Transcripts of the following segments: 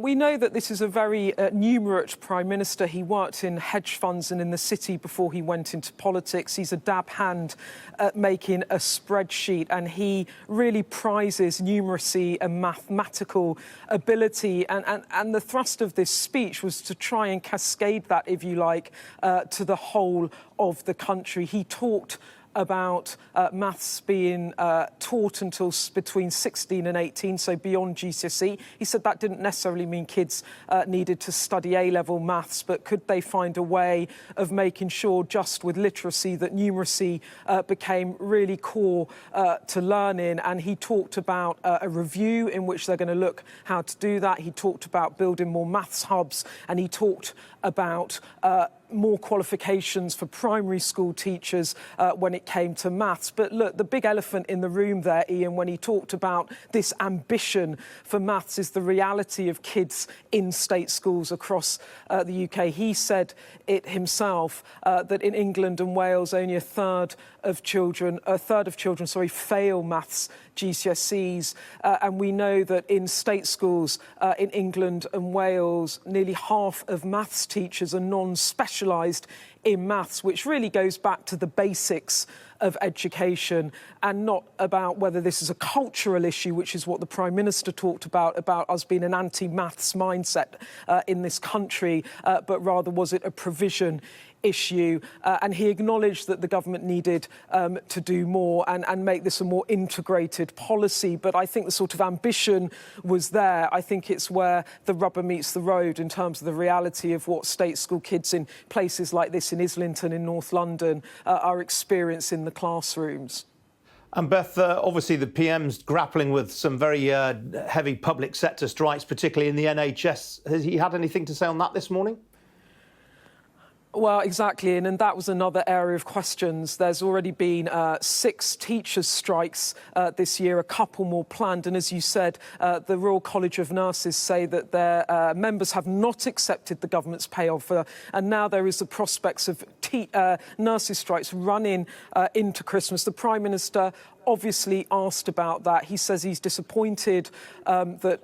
we know that this is a very numerate Prime Minister. He worked in hedge funds and in the city before he went into politics. He's a dab hand at making a spreadsheet, and he really prizes numeracy and mathematical ability. And the thrust of this speech was to try and cascade that, if you like, to the whole of the country. He talked about maths being taught until between 16 and 18, so beyond GCSE. He said that didn't necessarily mean kids needed to study A-level maths, but could they find a way of making sure, just with literacy, that numeracy became really core to learning. And he talked about a review in which they're going to look how to do that. He talked about building more maths hubs, and he talked about more qualifications for primary school teachers when it came to maths. But look, the big elephant in the room there, Ian, when he talked about this ambition for maths, is the reality of kids in state schools across the UK. He said it himself that in England and Wales only a third of children fail maths GCSEs, and we know that in state schools in England and Wales, nearly half of maths teachers are non-specialised in maths, which really goes back to the basics of education and not about whether this is a cultural issue, which is what the Prime Minister talked about us being an anti-maths mindset in this country, but rather was it a provision issue. And he acknowledged that the government needed to do more and make this a more integrated policy. But I think the sort of ambition was there. I think it's where the rubber meets the road in terms of the reality of what state school kids in places like this in Islington in North London are experiencing in the classrooms. And Beth, obviously the PM's grappling with some very heavy public sector strikes, particularly in the NHS. Has he had anything to say on that this morning? Well, exactly, and that was another area of questions. There's already been 6 teachers' strikes this year, a couple more planned. And as you said, the Royal College of Nurses say that their members have not accepted the government's pay offer. And now there is the prospects of nurses' strikes running into Christmas. The Prime Minister obviously asked about that. He says he's disappointed that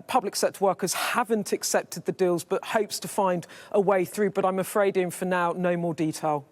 public sector workers haven't accepted the deals, but hopes to find a way through. But I'm afraid, Ian, for now, no more detail.